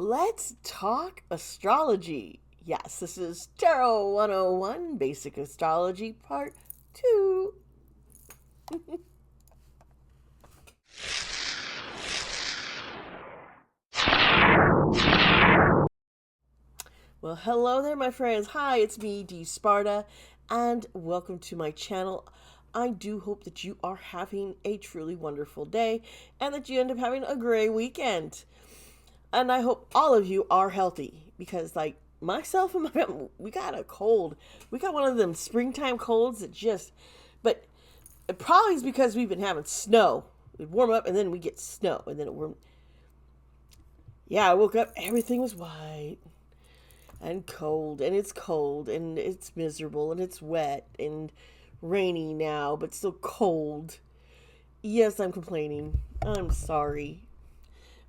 Let's talk astrology. Yes, this is Tarot 101 Basic Astrology Part 2. Well, hello there, my friends. Hi, it's me, Dee Sparta, and welcome to my channel. I do hope that you are having a truly wonderful day and that you end up having a great weekend. And I hope all of you are healthy because, like, myself and my family, we got a cold. We got one of them springtime colds that just, but it probably is because we've been having snow. It warm up and then we get snow and then it warm. Yeah, I woke up, everything was white and cold and it's miserable and it's wet and rainy now, but still cold. Yes, I'm complaining. I'm sorry.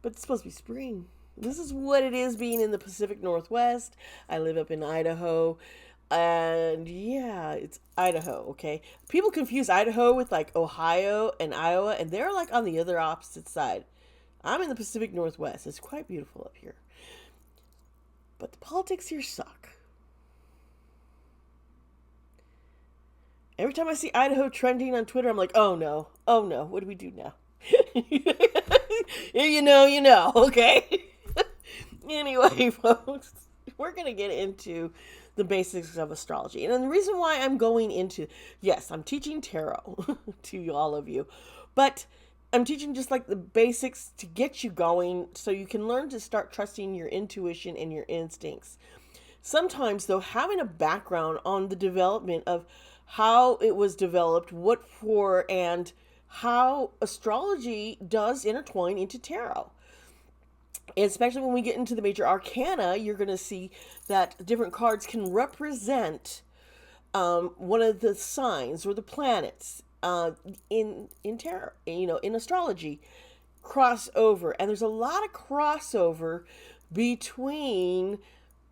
But it's supposed to be spring. This is what it is being in the Pacific Northwest. I live up in Idaho. And yeah, it's Idaho, okay? People confuse Idaho with like Ohio and Iowa, and they're like on the other opposite side. I'm in the Pacific Northwest. It's quite beautiful up here. But the politics here suck. Every time I see Idaho trending on Twitter, I'm like, oh no, what do we do now? You know, okay? Anyway, folks, we're going to get into the basics of astrology. And the reason why I'm going into, yes, I'm teaching tarot to all of you, but I'm teaching just like the basics to get you going so you can learn to start trusting your intuition and your instincts. Sometimes, though, having a background on the development of how it was developed, what for, and how astrology does intertwine into tarot. And especially when we get into the major arcana, you're going to see that different cards can represent one of the signs or the planets in tarot, in astrology. Crossover, and there's a lot of crossover between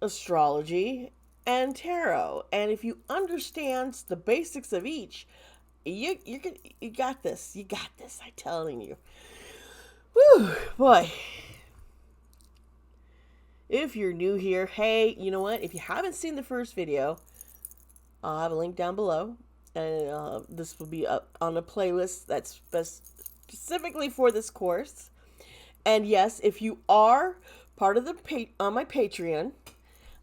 astrology and tarot. And if you understand the basics of each, you got this. You got this. I'm telling you. Whew, boy. If you're new here, hey, you know what? If you haven't seen the first video, I'll have a link down below. And this will be up on a playlist that's specifically for this course. And yes, if you are part of on my Patreon,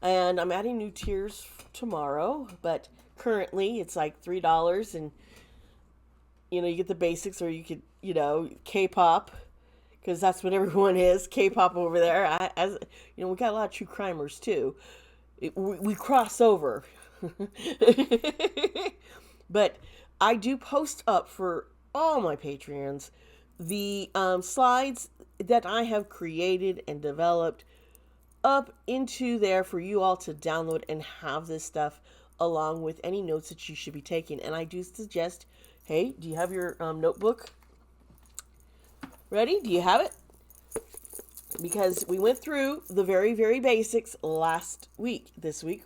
and I'm adding new tiers tomorrow, but currently it's like $3, and you get the basics, or you could K-pop, because that's what everyone is, K-pop over there. We got a lot of true crimers too. We cross over. But I do post up for all my Patreons the slides that I have created and developed up into there for you all to download and have this stuff along with any notes that you should be taking. And I do suggest, hey, do you have your notebook ready? Do you have it? Because we went through the very, very basics this week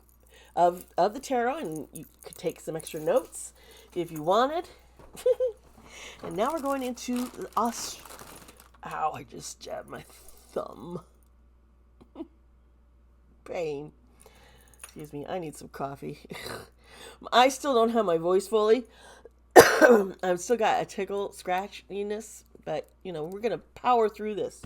of the tarot, and you could take some extra notes if you wanted. And now we're going into us. Ow, I just jabbed my thumb. Pain. Excuse me, I need some coffee. I still don't have my voice fully. I've still got a tickle scratchiness, but we're gonna power through this.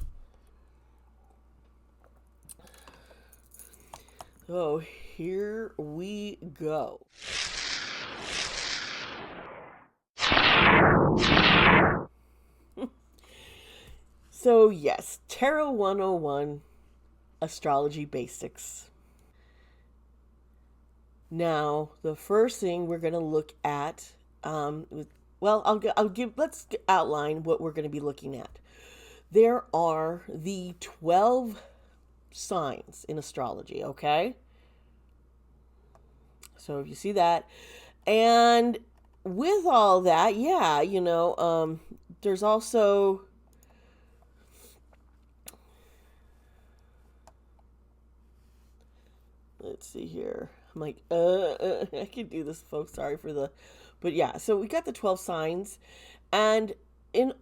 So here we go. So yes, Tarot 101, Astrology Basics. Now, the first thing we're going to look at, let's outline what we're going to be looking at. There are the 12 signs in astrology, okay? So if you see that, and with all that, there's also let's see here. I'm like, I can do this, folks. Sorry for but yeah. So we got the 12 signs, and in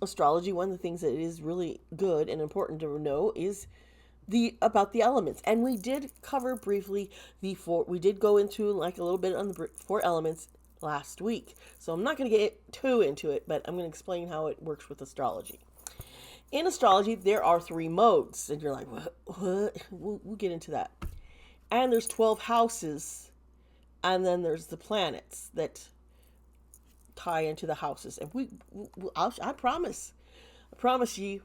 astrology, one of the things that is really good and important to know is about the elements. And we did cover briefly we did go into like a little bit on the 4 elements last week. So I'm not going to get too into it, but I'm going to explain how it works with astrology. In astrology, there are 3 modes, and you're like, what? We'll get into that. And there's 12 houses, and then there's the planets that tie into the houses. And I promise you,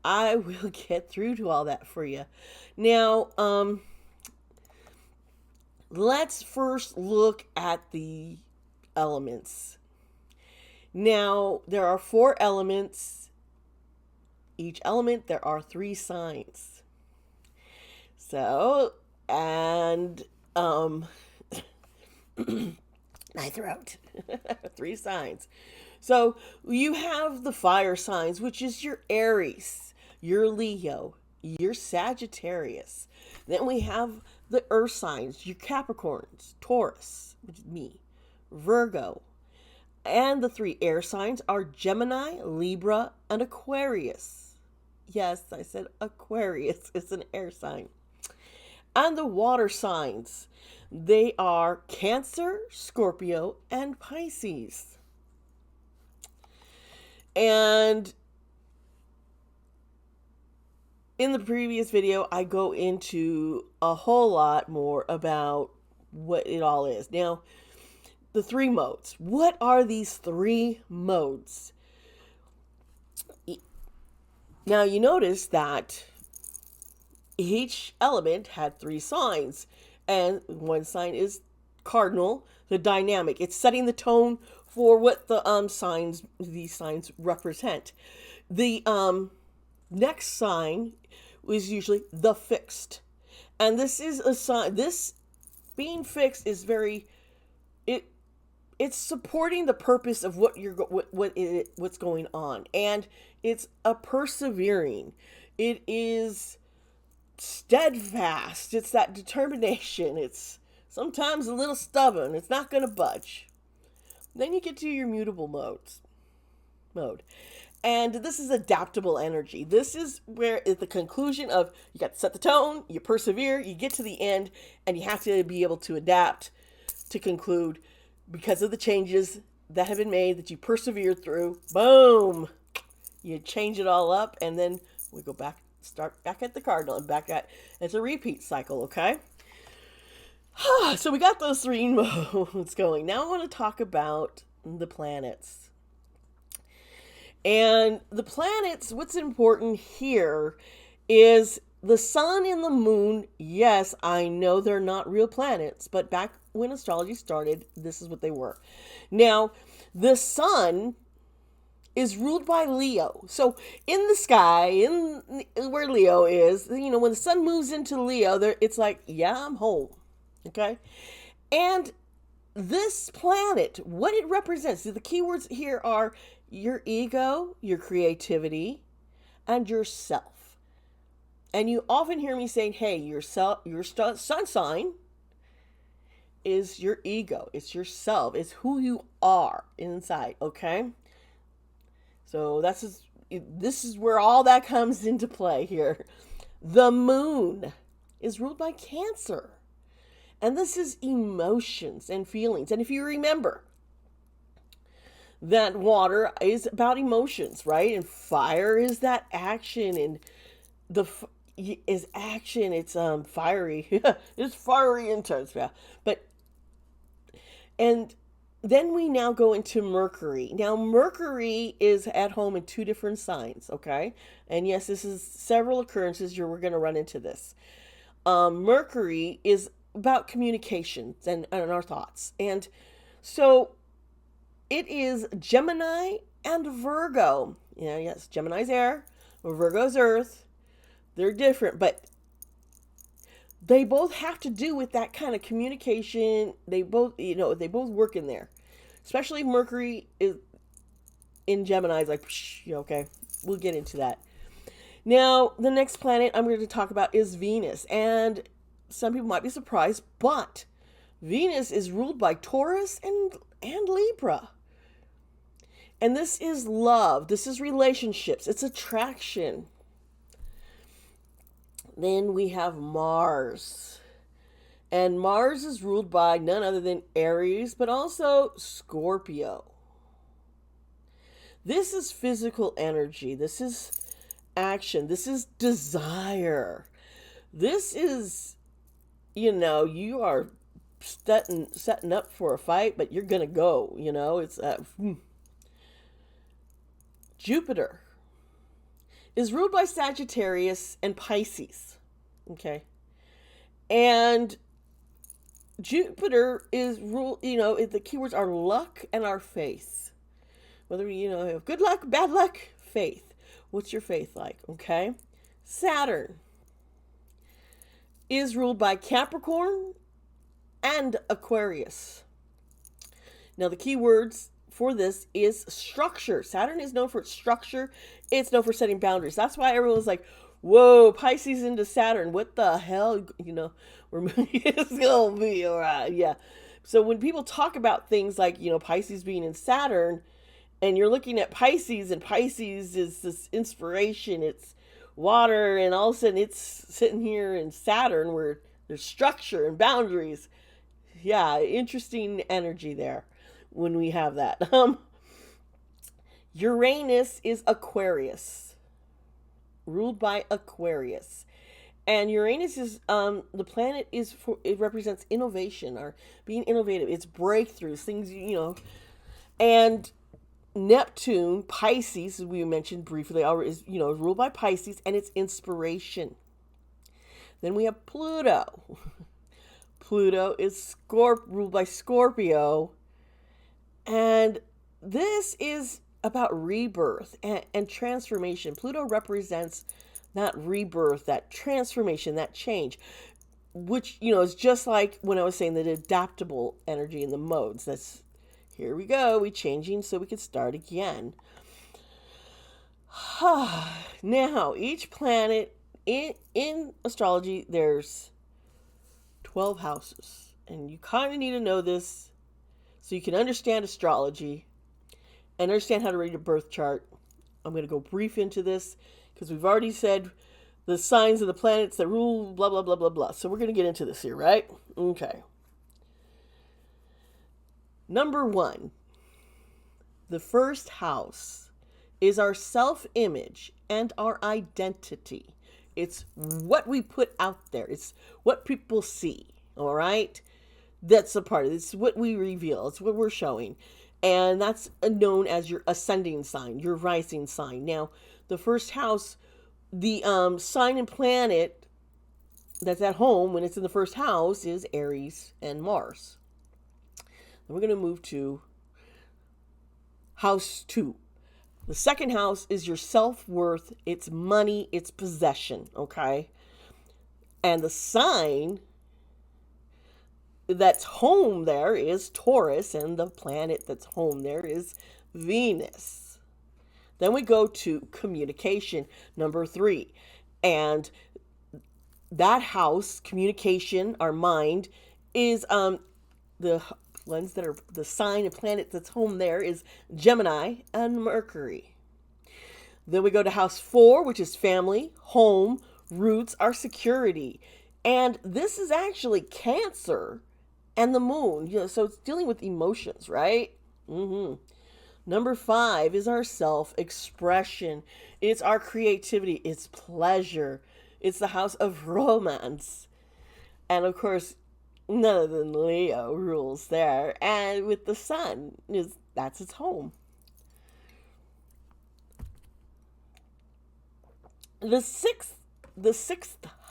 I will get through to all that for you. Now, let's first look at the elements. Now, there are 4 elements. Each element, there are 3 signs. So, and, my throat. 3 signs. So, you have the fire signs, which is your Aries, your Leo, your Sagittarius. Then we have the earth signs, your Capricorns, Taurus, which is me, Virgo. And the 3 air signs are Gemini, Libra, and Aquarius. Yes, I said Aquarius. It's an air sign. And the water signs, they are Cancer, Scorpio, and Pisces. And in the previous video, I go into a whole lot more about what it all is. Now, the 3 modes. What are these 3 modes? Now, you notice that each element had 3 signs, and one sign is cardinal, the dynamic. It's setting the tone for what the these signs represent. The next sign is usually the fixed, and this is a sign. This being fixed is it's supporting the purpose of what's going on, and it's a persevering. It is steadfast. It's that determination. It's sometimes a little stubborn. It's not going to budge. Then you get to your mutable mode. And this is adaptable energy. This is where at the conclusion of you got to set the tone, you persevere, you get to the end, and you have to be able to adapt to conclude because of the changes that have been made that you persevered through. Boom! You change it all up, and then we go back, start back at the cardinal, and it's a repeat cycle, okay? So we got those 3 modes going. Now I want to talk about the planets. And the planets, what's important here is the sun and the moon. Yes, I know they're not real planets, but back when astrology started, this is what they were. Now, the sun is ruled by Leo. So in the sky, where Leo is, when the sun moves into Leo, it's like, yeah, I'm home. Okay? And this planet, what it represents, the keywords here are your ego, your creativity, and yourself. And you often hear me saying, hey, your sun sign is your ego. It's yourself. It's who you are inside, okay? So this is where all that comes into play here. The moon is ruled by Cancer. And this is emotions and feelings. And if you remember that water is about emotions, right? And fire is that action, and is action. It's fiery. It's fiery intense, yeah. And then we now go into Mercury. Now, Mercury is at home in 2 different signs, okay? And yes, this is several occurrences. We're going to run into this. Mercury is about communications and our thoughts. And so it is Gemini and Virgo. Yes, Gemini's air, Virgo's earth. They're different, but they both have to do with that kind of communication. They both work in there. Especially Mercury is in Gemini is like, okay, we'll get into that. Now, the next planet I'm going to talk about is Venus. And some people might be surprised, but Venus is ruled by Taurus and Libra. And this is love. This is relationships. It's attraction. Then we have Mars. And Mars is ruled by none other than Aries, but also Scorpio. This is physical energy. This is action. This is desire. This is, you are setting up for a fight, but you're going to go, it's Jupiter is ruled by Sagittarius and Pisces. Okay. And Jupiter is ruled, the keywords are luck and our faith. Whether we, have good luck, bad luck, faith. What's your faith like? Okay. Saturn is ruled by Capricorn and Aquarius. Now, the key words for this is structure. Saturn is known for its structure. It's known for setting boundaries. That's why everyone's like, whoa, Pisces into Saturn. What the hell? It's going to be all right. Yeah. So when people talk about things like, Pisces being in Saturn, and you're looking at Pisces, and Pisces is this inspiration, it's water, and all of a sudden it's sitting here in Saturn where there's structure and boundaries. Yeah, interesting energy there when we have that. Uranus is Aquarius, ruled by Aquarius. And Uranus is the planet it represents innovation or being innovative. It's breakthroughs, things and Neptune, Pisces, as we mentioned briefly, is ruled by Pisces, and it's inspiration. Then we have Pluto. Pluto is ruled by Scorpio, and this is about rebirth and transformation. Pluto represents that rebirth, that transformation, that change, which is just like when I was saying that adaptable energy in the modes. That's here we go. We changing so we can start again. Now, each planet in astrology, there's 12 houses. And you kind of need to know this so you can understand astrology and understand how to read a birth chart. I'm going to go brief into this because we've already said the signs of the planets that rule, blah, blah, blah, blah, blah. So we're going to get into this here, right? Okay. Number 1, the first house is our self-image and our identity. It's what we put out there. It's what people see, all right? That's a part of it. It's what we reveal. It's what we're showing. And that's known as your ascending sign, your rising sign. Now, the first house, the sign and planet that's at home when it's in the first house is Aries and Mars. Then we're going to move to house 2. The second house is your self-worth, it's money, it's possession, okay? And the sign that's home there is Taurus, and the planet that's home there is Venus. Then we go to communication, number 3. And that house, communication, our mind, is the ones that are the sign and planet that's home there is Gemini and Mercury. Then we go to house 4, which is family, home, roots, our security. And this is actually Cancer and the moon. So it's dealing with emotions, right? Number 5 is our self-expression. It's our creativity. It's pleasure. It's the house of romance. And of course, none other than Leo rules there. And with the sun, that's its home. The sixth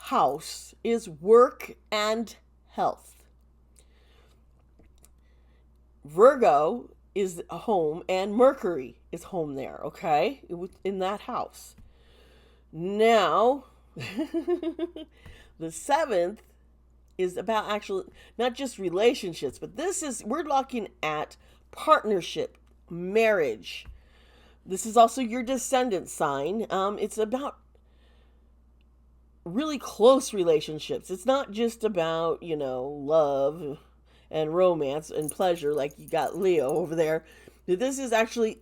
house is work and health. Virgo is a home, and Mercury is home there, okay? In that house. Now, the 7th is about actually not just relationships, but we're looking at partnership, marriage. This is also your descendant sign. It's about really close relationships. It's not just about, love and romance and pleasure like you got Leo over there. This is actually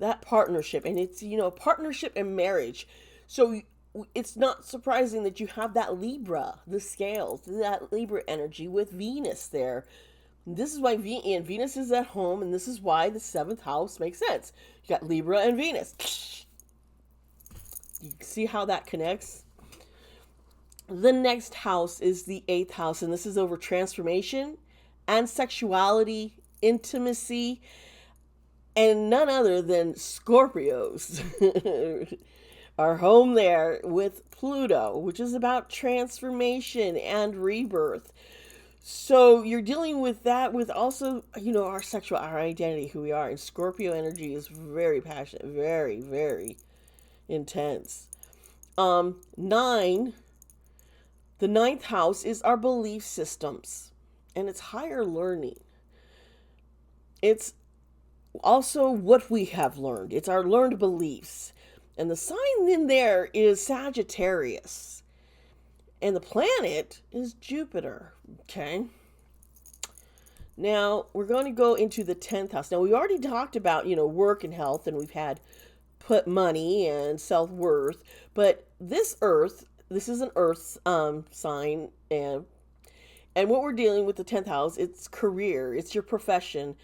that partnership, and it's, partnership and marriage. So it's not surprising that you have that Libra, the scales, that Libra energy with Venus there. This is why Venus is at home, and this is why the seventh house makes sense. You got Libra and Venus. You see how that connects? The next house is the eighth house, and this is over transformation and sexuality, intimacy, and none other than Scorpios are home there with Pluto, which is about transformation and rebirth. So you're dealing with that, with also, our identity, who we are. And Scorpio energy is very passionate, very, very intense. The ninth house is our belief systems, and it's higher learning. It's also what we have learned. It's our learned beliefs. And the sign in there is Sagittarius. And the planet is Jupiter. Okay. Now, we're going to go into the 10th house. Now, we already talked about, work and health, and we've had put money and self-worth. But this is an earth sign. And what we're dealing with the 10th house, it's career. It's your profession.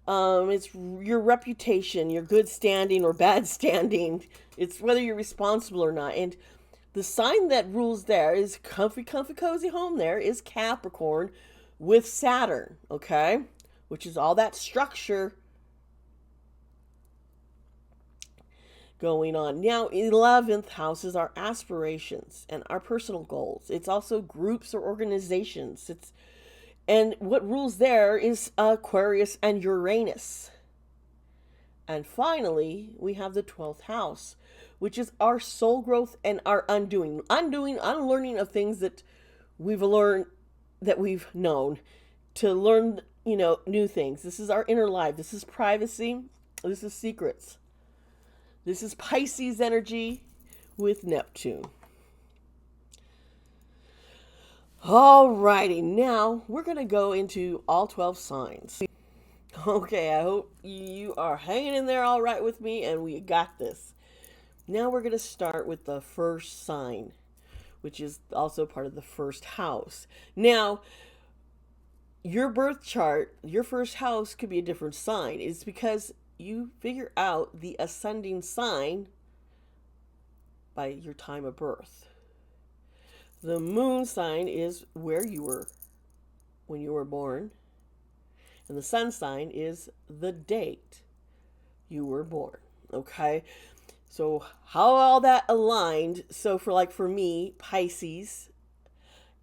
It's your reputation, your good standing or bad standing. It's whether you're responsible or not. And the sign that rules there is comfy, cozy home there is Capricorn with Saturn, okay? Which is all that structure going on. Now, 11th house is our aspirations and our personal goals. It's also groups or organizations. And what rules there is Aquarius and Uranus. And finally, we have the 12th house, which is our soul growth and our unlearning of things that we've learned, that we've known, to learn, new things. This is our inner life. This is privacy. This is secrets. This is Pisces energy with Neptune. Alrighty, now we're going to go into all 12 signs. Okay, I hope you are hanging in there all right with me, and we got this. Now we're going to start with the first sign, which is also part of the first house. Now, your birth chart, your first house could be a different sign. It's because you figure out the ascending sign by your time of birth. The moon sign is where you were when you were born. And the sun sign is the date you were born. Okay? So how all that aligned? So for me, Pisces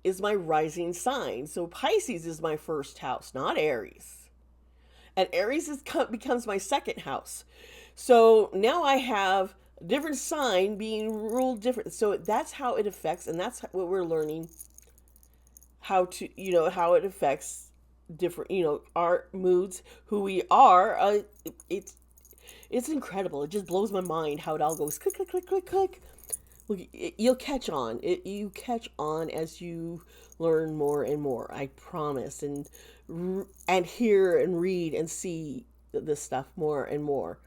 is my rising sign. So Pisces is my first house, not Aries. And Aries becomes my second house. So now I have a different sign being ruled different. So that's how it affects, and that's what we're learning, how it affects different, our moods, who we are. It's incredible. It just blows my mind how it all goes click, click, click, click, click. Look, you'll catch on. You catch on as you learn more and more. I promise. And hear and read and see this stuff more and more.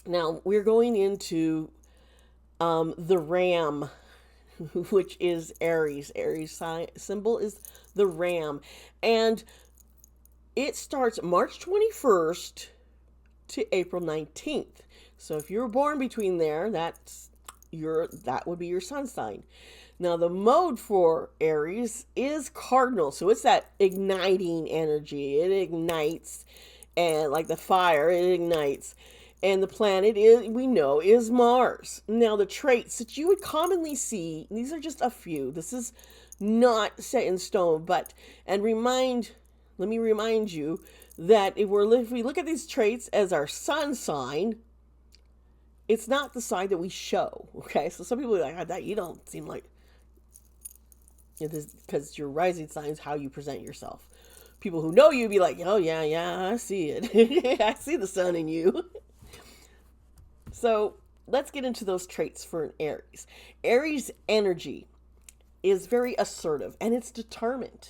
Now we're going into the ram, which is Aries. Aries symbol is the ram, and it starts March 21st to April 19th. So if you were born between there, that would be your sun sign. Now the mode for Aries is cardinal. So it's that igniting energy. It ignites, and like the fire, it ignites. And the planet is Mars. Now the traits that you would commonly see, these are just a few. This is not set in stone, but let me remind you that if we look at these traits as our sun sign, it's not the sign that we show. Okay, so some people are like, that you don't seem like it is, because your rising sign is how you present yourself. People who know you be like, oh yeah, I see it. I see the sun in you. So let's get into those traits for an Aries. Aries energy is very assertive, and it's determined.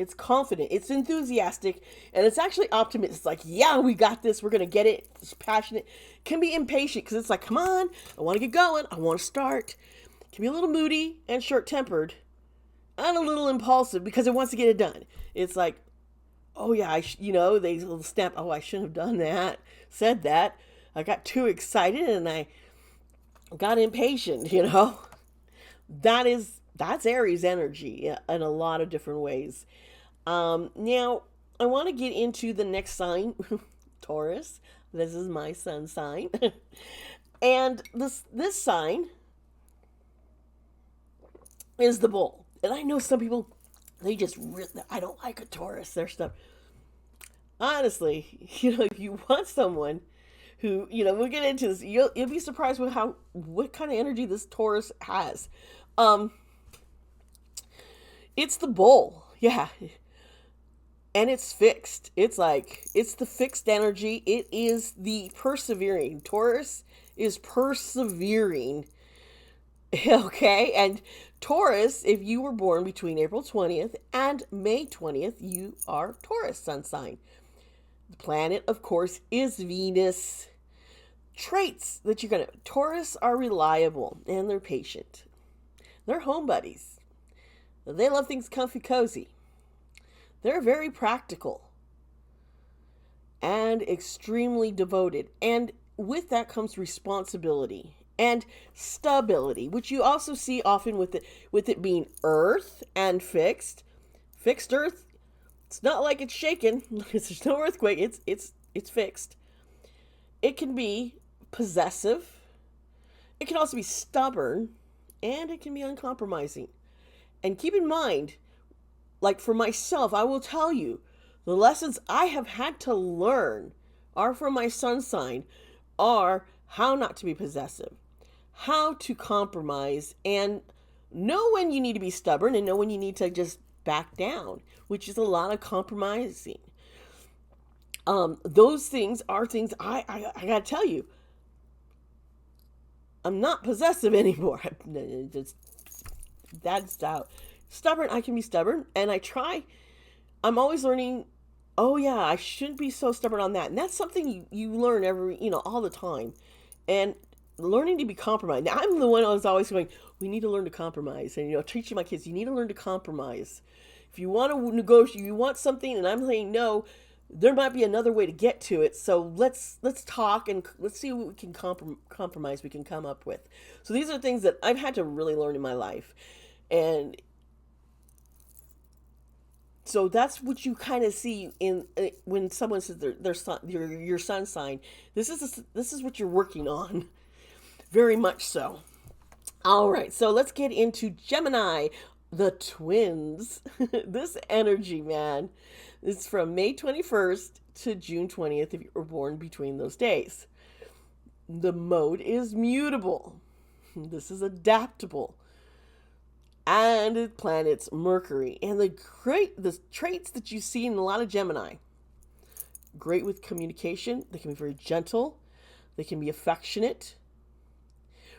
It's confident. It's enthusiastic. And it's actually optimistic. It's like, yeah, we got this. We're going to get it. It's passionate. Can be impatient because it's like, come on. I want to get going. I want to start. Can be a little moody and short-tempered. And a little impulsive because it wants to get it done. It's like, oh yeah, they will snap. Oh, I shouldn't have done that. Said that. I got too excited and I got impatient. That's Aries energy in a lot of different ways. Now I want to get into the next sign, Taurus. This is my sun sign, and this sign is the bull. And I know some people, I don't like a Taurus. Their stuff. Honestly, if you want someone who, we'll get into this. You'll be surprised with what kind of energy this Taurus has. It's the bull, yeah, and it's fixed. It's the fixed energy. It is the persevering. Taurus is persevering. Okay, and Taurus, if you were born between April 20th and May 20th, you are Taurus sun sign. The planet, of course, is Venus. Traits that Taurus are reliable and they're patient. They're home buddies. They love things comfy cozy. They're very practical and extremely devoted. And with that comes responsibility and stability, which you also see often with it being earth and fixed. Fixed earth, it's not like it's shaken. There's no earthquake. It's fixed. It can be possessive. It can also be stubborn, and it can be uncompromising. And keep in mind, like for myself, I will tell you, the lessons I have had to learn are from my sun sign are how not to be possessive, how to compromise, and know when you need to be stubborn and know when you need to just back down, which is a lot of compromising. Those things are things I gotta tell you, I'm not possessive anymore. That's out. Stubborn, I can be stubborn, and I'm always learning, oh yeah, I shouldn't be so stubborn on that. And that's something you learn all the time. And learning to be compromised. Now, I'm the one who's always going, we need to learn to compromise. And, teaching my kids, you need to learn to compromise. If you want to negotiate, you want something, and I'm saying no, there might be another way to get to it. So let's talk and let's see what we can compromise we can come up with. So these are things that I've had to really learn in my life. And so that's what you kind of see in when someone says their sun, your sun sign. This is what you're working on, very much so. All right, so let's get into Gemini, the twins. This energy, man, is from May 21st to June 20th if you were born between those days. The mode is mutable. This is adaptable. And the planet's Mercury. And the traits that you see in a lot of Gemini. Great with communication. They can be very gentle. They can be affectionate.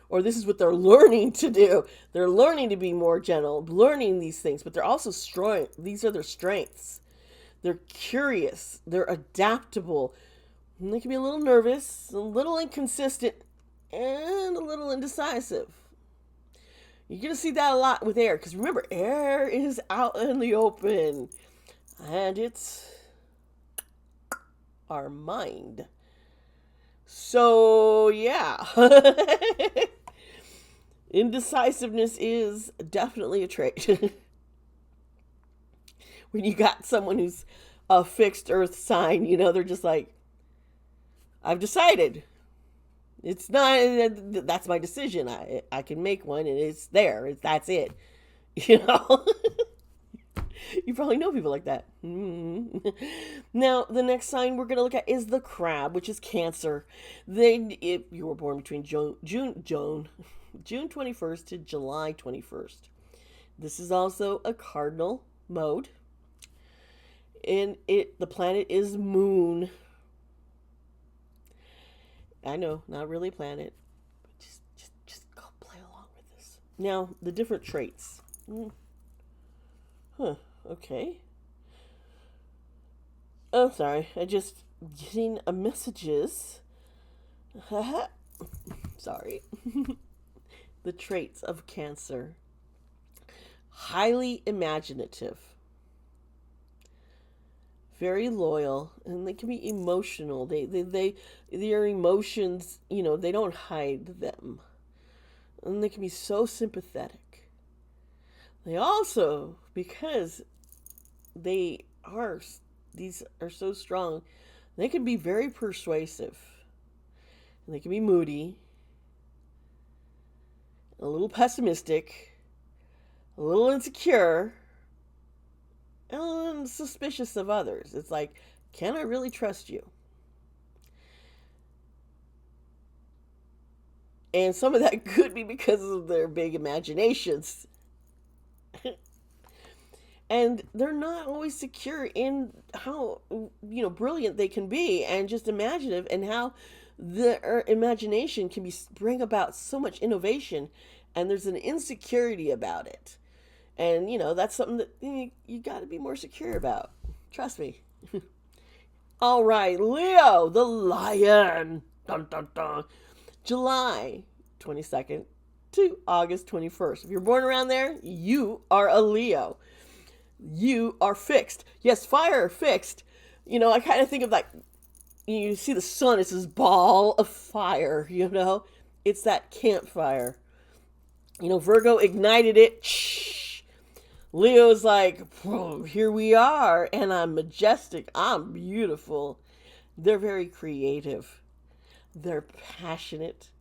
Or this is what they're learning to do. They're learning to be more gentle, learning these things, but they're also strong. These are their strengths. They're curious. They're adaptable. And they can be a little nervous, a little inconsistent, and a little indecisive. You're going to see that a lot with air. Because remember, air is out in the open. And it's our mind. So, yeah. Indecisiveness is definitely a trait. When you got someone who's a fixed earth sign, they're just like, I've decided. It's not, that's my decision. I can make one and it's there. That's it. You probably know people like that. Mm-hmm. Now, the next sign we're going to look at is the crab, which is Cancer. If you were born between June 21st to July 21st. This is also a cardinal mode. And the planet is Moon. I know, not really a planet. But just go play along with this. Now, the different traits. Okay. Oh, sorry. I just getting a messages. Sorry. The traits of Cancer: highly imaginative, very loyal, and they can be emotional. Their emotions, they don't hide them, and they can be so sympathetic. They also, because they are these are so strong, they can be very persuasive, and they can be moody, a little pessimistic, a little insecure, and suspicious of others. It's like, can I really trust you? And some of that could be because of their big imaginations. And they're not always secure in how brilliant they can be, and just imaginative, and how their imagination can bring about so much innovation, and there's an insecurity about it. And that's something that you got to be more secure about. Trust me. All right, Leo, the lion. Dun, dun, dun. July 22nd to August 21st. If you're born around there, you are a Leo. You are fixed. Yes, fire, fixed. I kind of think of, like, you see the sun, it's this ball of fire, It's that campfire. Virgo ignited it. Shh. Leo's like, whoa, here we are, and I'm majestic. I'm beautiful. They're very creative. They're passionate.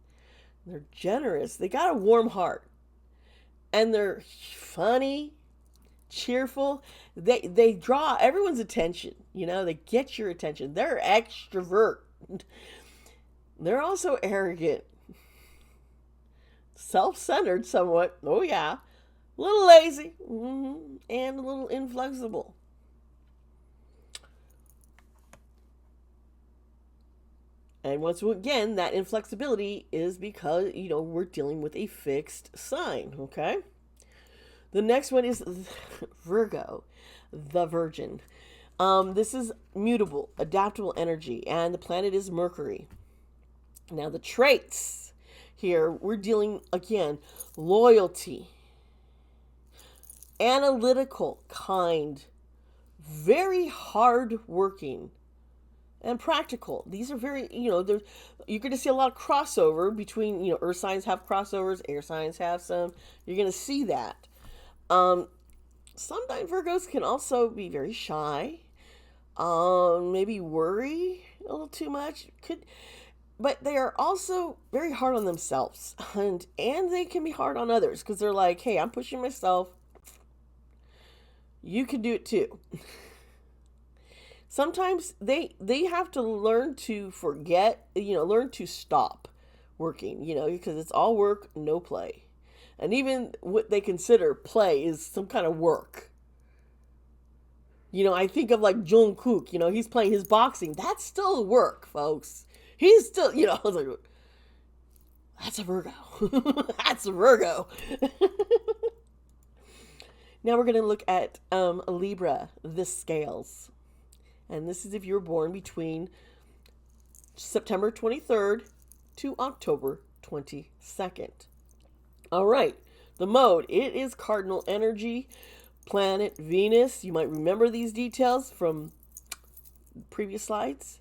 They're generous. They got a warm heart. And they're funny, cheerful. They draw everyone's attention. They get your attention. They're extrovert. They're also arrogant, self-centered somewhat. Oh yeah, a little lazy, and a little inflexible. And once again, that inflexibility is because we're dealing with a fixed sign. Okay. The next one is Virgo, the Virgin. This is mutable, adaptable energy, and the planet is Mercury. Now, the traits here, we're dealing, again, loyalty, analytical, kind, very hardworking, and practical. These are very, you're going to see a lot of crossover between, earth signs have crossovers, air signs have some. You're going to see that. Sometimes Virgos can also be very shy, maybe worry a little too much. But they are also very hard on themselves, and they can be hard on others, because they're like, hey, I'm pushing myself. You can do it too. Sometimes they have to learn to forget, learn to stop working, because it's all work, no play. And even what they consider play is some kind of work. I think of, like, Jungkook, he's playing his boxing. That's still work, folks. He's still, I was like, that's a Virgo. That's a Virgo. Now we're going to look at Libra, the scales. And this is if you were born between September 23rd to October 22nd. All right, the mode, it is cardinal energy, planet Venus. You might remember these details from previous slides.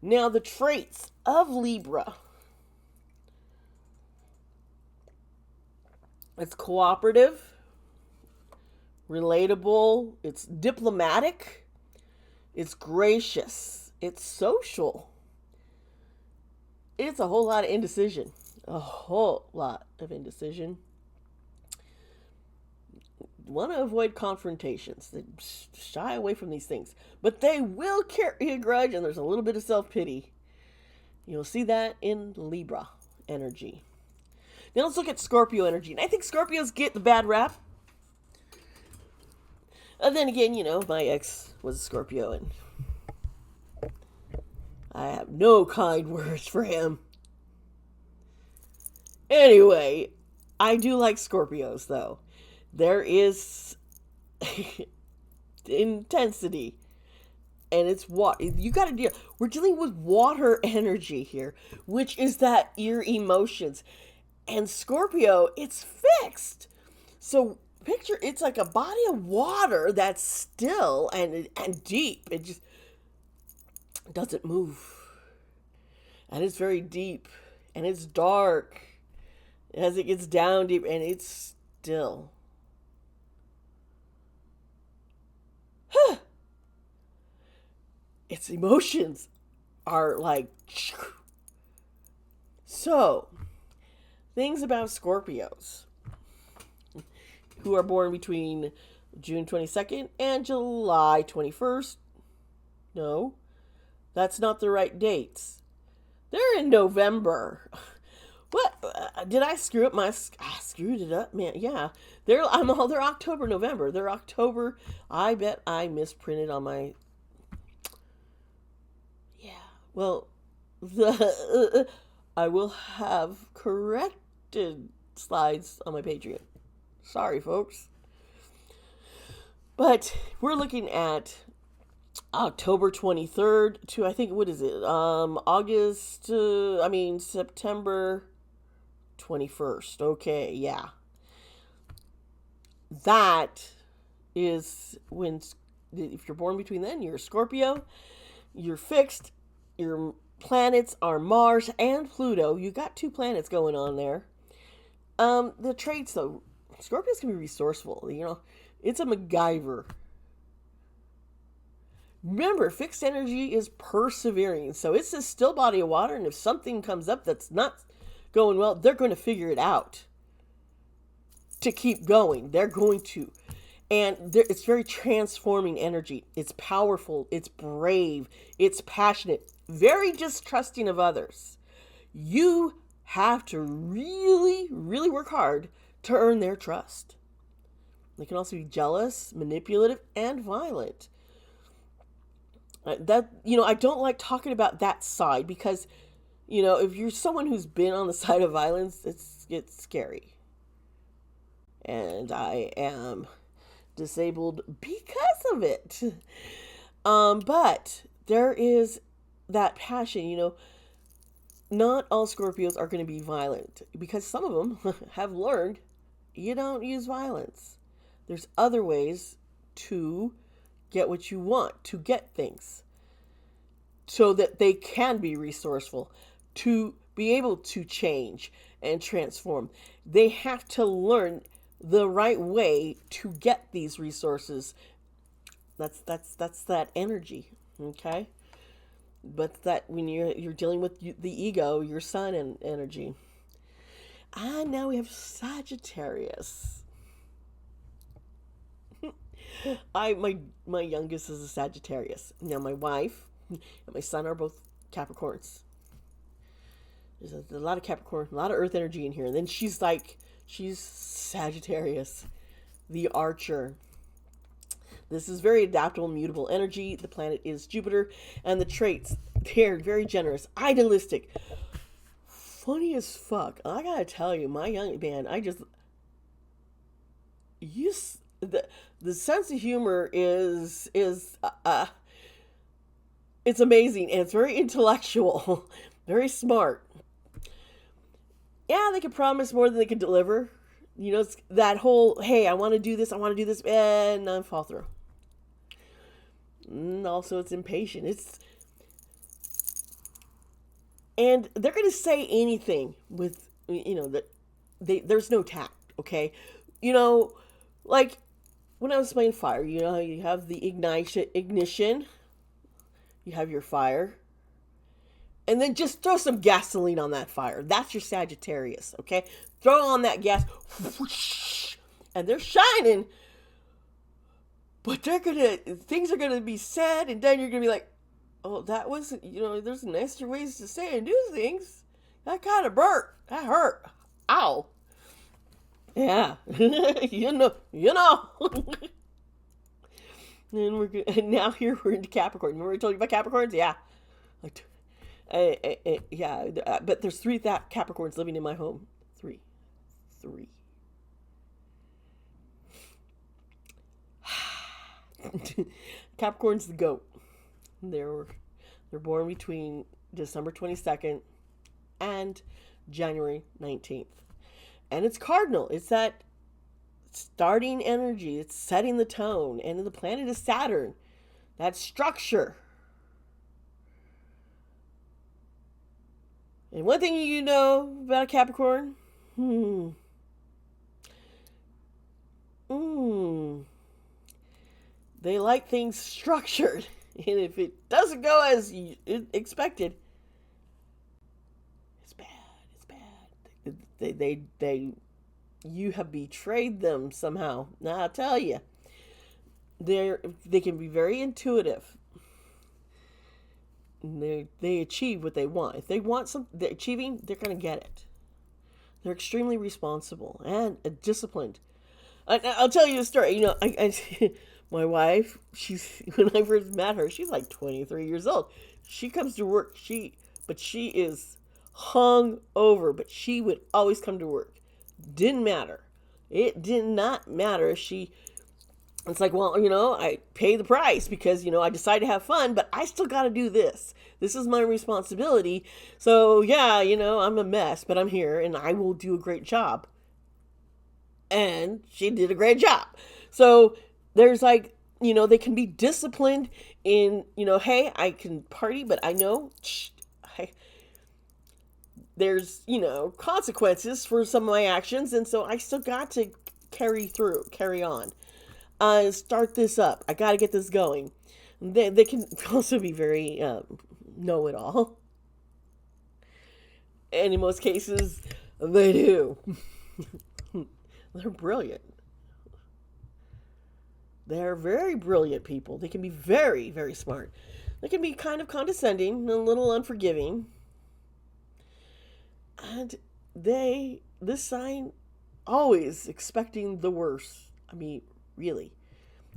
Now, the traits of Libra. It's cooperative, relatable, it's diplomatic, it's gracious, it's social. It's a whole lot of indecision. A whole lot of indecision. Want to avoid confrontations. They shy away from these things. But they will carry a grudge, and there's a little bit of self-pity. You'll see that in Libra energy. Now let's look at Scorpio energy. And I think Scorpios get the bad rap. And then again, my ex was a Scorpio, and I have no kind words for him. Anyway, I do like Scorpios, though. There is intensity, and it's what you got to deal. We're dealing with water energy here, which is that your emotions. And Scorpio, it's fixed. So picture it's like a body of water that's still and deep. It just doesn't move. And it's very deep and it's dark as it gets down deep and it's still. Its emotions are like. So, things about Scorpios who are born between June 22nd and July 21st. No, that's not the right dates. They're in November. What? Did I screw up my... I screwed it up, man. Yeah. They're October, November. They're October. I bet I misprinted on my... Yeah. Well, I will have corrected slides on my Patreon. Sorry, folks. But we're looking at October 23rd to, I think, what is it? September 21st. Okay, yeah. That is when, if you're born between then, you're a Scorpio. You're fixed. Your planets are Mars and Pluto. You got 2 planets going on there. The traits, though, Scorpios can be resourceful. You know, it's a MacGyver. Remember, fixed energy is persevering. So it's a still body of water, and if something comes up that's not going well, they're going to figure it out to keep going. They're going to. And it's very transforming energy. It's powerful. It's brave. It's passionate. Very distrusting of others. You have to really, really work hard to earn their trust. They can also be jealous, manipulative, and violent. I don't like talking about that side because, if you're someone who's been on the side of violence, it's scary. And I am disabled because of it. But there is that passion, not all Scorpios are going to be violent because some of them have learned you don't use violence. There's other ways to get what you want, to get things, so that they can be resourceful, to be able to change and transform. They have to learn the right way to get these resources. That's that energy, okay? But that when you're dealing with the ego, your sun and energy. And now we have Sagittarius. My youngest is a Sagittarius. Now my wife and my son are both Capricorns. There's a lot of Capricorn, a lot of Earth energy in here. And then she's Sagittarius, the archer. This is very adaptable, mutable energy. The planet is Jupiter. And the traits, they're very generous, idealistic, funny as fuck. I gotta tell you, my young man, the sense of humor is it's amazing, and it's very intellectual, very smart. Yeah, they can promise more than they can deliver. It's that whole, hey, I want to do this, and none fall through. And also, it's impatient. And they're going to say anything with, that there's no tact, okay? Like when I was playing fire, you have the ignition, you have your fire, and then just throw some gasoline on that fire. That's your Sagittarius, okay? Throw on that gas, and they're shining, but things are gonna be said, and then you're gonna be like, oh, that was, there's nicer ways to say and do things. That kind of burnt. That hurt. Ow. Yeah. you know. And now here we're into Capricorn. Remember I told you about Capricorns? Yeah. Yeah. But there's 3 Capricorns living in my home. 3. Capricorn's the goat. They're born between December 22nd and January 19th. And it's cardinal. It's that starting energy. It's setting the tone. And the planet is Saturn. That structure. And one thing you know about Capricorn, they like things structured. And if it doesn't go as you expected, it's bad. It's bad. You have betrayed them somehow. Now I'll tell you, they can be very intuitive. They achieve what they want. If they want something, they're achieving, they're going to get it. They're extremely responsible and disciplined. I'll tell you a story. You know, my wife, when I first met her, she's like 23 years old. She comes to work. But she is hung over. But she would always come to work. Didn't matter. It did not matter if she. It's like, well, you know, I pay the price because, you know, I decide to have fun, but I still got to do this. This is my responsibility. So, yeah, you know, I'm a mess, but I'm here and I will do a great job. And she did a great job. So there's like, you know, they can be disciplined in, you know, hey, I can party, but I know there's, you know, consequences for some of my actions. And so I still got to carry on. Start this up. I got to get this going. They can also be very know-it-all. And in most cases, they do. They're brilliant. They're very brilliant people. They can be very, very smart. They can be kind of condescending and a little unforgiving. And this sign, always expecting the worst. I mean, really.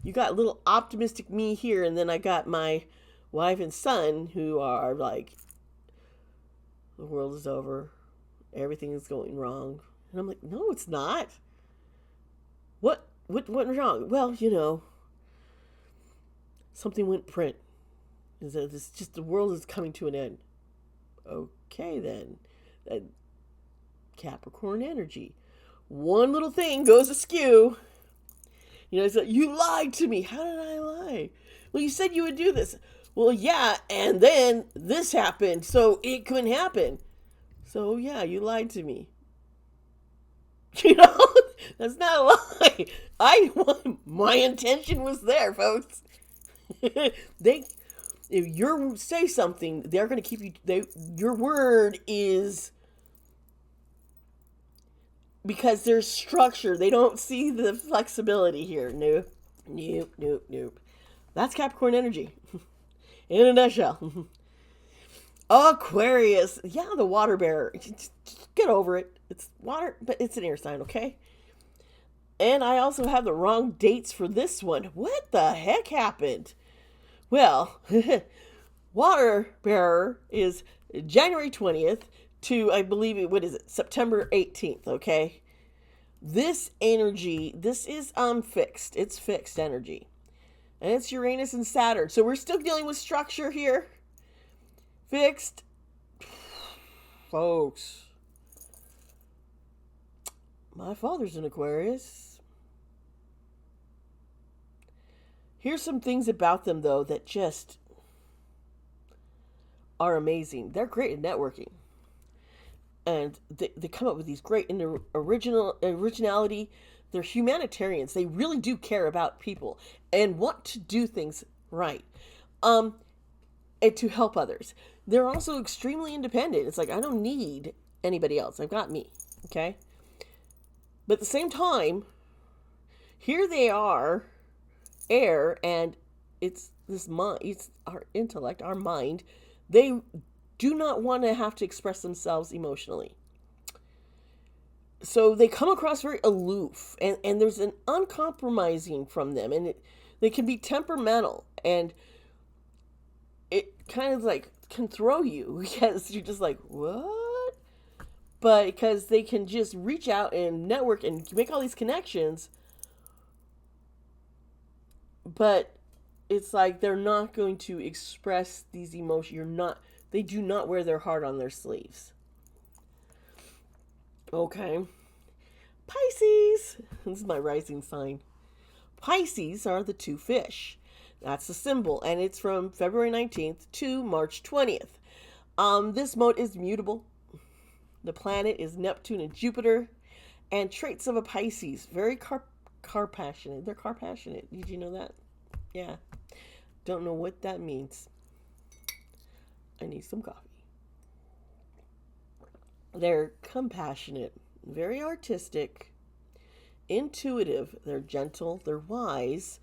You got little optimistic me here, and then I got my wife and son who are like, the world is over. Everything is going wrong. And I'm like, no, it's not. What went wrong? Well, you know, something went print. It's just the world is coming to an end. Okay, then. That Capricorn energy. One little thing goes askew. You know, it's like, you lied to me. How did I lie? Well, you said you would do this. Well, yeah, and then this happened, so it couldn't happen. So, yeah, you lied to me. You know, that's not a lie. My intention was there, folks. If you say something, they're going to keep you. Your word is, because there's structure. They don't see the flexibility here. Nope. That's Capricorn energy in a nutshell. Aquarius, yeah, the water bearer. Just get over it. It's water, but it's an air sign, okay? And I also have the wrong dates for this one. What the heck happened? Well, water bearer is January 20th to, I believe, September 18th, okay? This energy, this is fixed. It's fixed energy. And it's Uranus and Saturn. So we're still dealing with structure here. Fixed. Folks. My father's an Aquarius. Here's some things about them, though, that just are amazing. They're great at networking. And they come up with these great originality. They're humanitarians. They really do care about people and want to do things right. And to help others. They're also extremely independent. It's like, I don't need anybody else. I've got me. Okay? But at the same time, here they are, air, and it's this mind, it's our intellect, our mind. They do not want to have to express themselves emotionally. So they come across very aloof, and there's an uncompromising from them, and they can be temperamental, and it kind of like can throw you because you're just like, what? But because they can just reach out and network and make all these connections, but it's like they're not going to express these emotions. They do not wear their heart on their sleeves. Okay. Pisces. This is my rising sign. Pisces are the two fish. That's the symbol, and it's from February 19th to March 20th. This mode is mutable. The planet is Neptune and Jupiter, and traits of a Pisces, very car passionate. They're car passionate. Did you know that? Yeah. Don't know what that means. I need some coffee. They're compassionate, very artistic, intuitive. They're gentle. They're wise.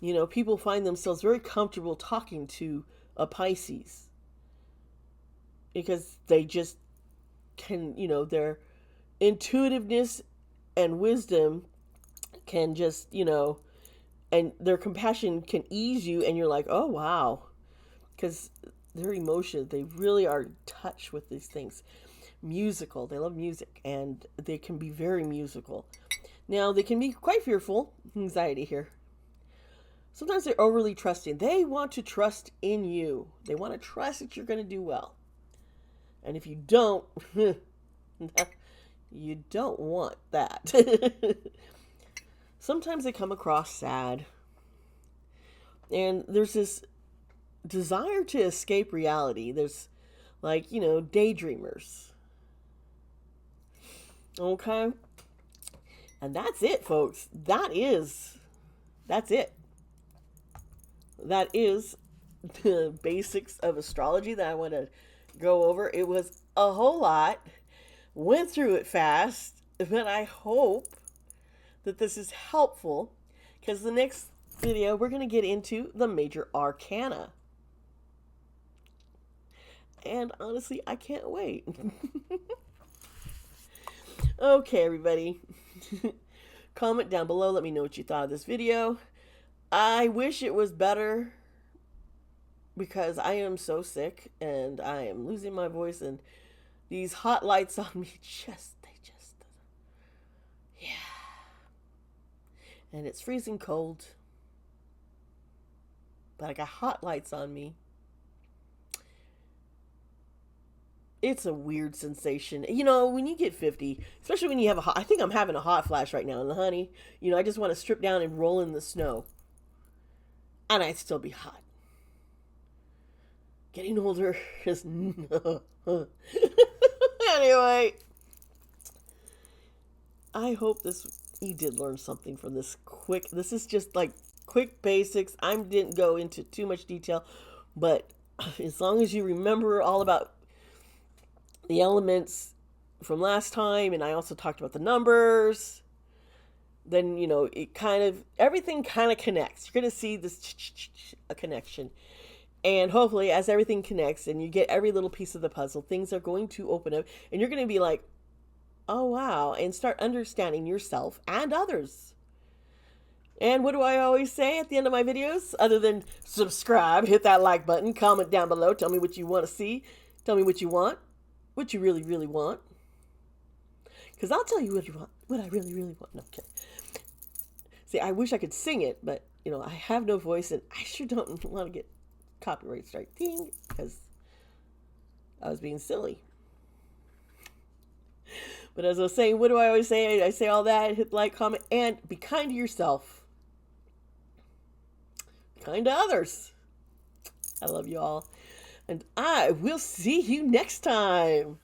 You know, people find themselves very comfortable talking to a Pisces because they just can, you know, their intuitiveness and wisdom can just, you know, and their compassion can ease you, and you're like, oh, wow. Because their emotions, they really are in touch with these things. Musical, they love music, and they can be very musical. Now, they can be quite fearful, anxiety here. Sometimes they're overly trusting. They want to trust in you. They want to trust that you're going to do well. And if you don't, you don't want that. Sometimes they come across sad. And there's this desire to escape reality. There's, like, you know, daydreamers. Okay? And that's it, folks. That's it. That is the basics of astrology that I want to go over. It was a whole lot. Went through it fast, but I hope that this is helpful, because the next video we're going to get into the major arcana. And honestly, I can't wait. Okay, everybody. Comment down below. Let me know what you thought of this video. I wish it was better, because I am so sick and I am losing my voice, and these hot lights on me yeah. And it's freezing cold, but I got hot lights on me. It's a weird sensation. You know, when you get 50, especially when you have I think I'm having a hot flash right now. And honey, you know, I just want to strip down and roll in the snow. And I'd still be hot. Getting older is anyway. I hope you did learn something from this quick. This is just like quick basics. I didn't go into too much detail, but as long as you remember all about the elements from last time, and I also talked about the numbers, then, you know, everything kind of connects. You're going to see this a connection. And hopefully, as everything connects and you get every little piece of the puzzle, things are going to open up, and you're going to be like, oh, wow, and start understanding yourself and others. And what do I always say at the end of my videos? Other than subscribe, hit that like button, comment down below, tell me what you want to see, tell me what you want, what you really, really want. Because I'll tell you what you want, what I really, really want. No, okay. See, I wish I could sing it, but, you know, I have no voice, and I sure don't want to get copyright strike, ding, because I was being silly. But as I was saying, what do I always say? I say all that, hit like, comment, and be kind to yourself. Be kind to others. I love you all. And I will see you next time.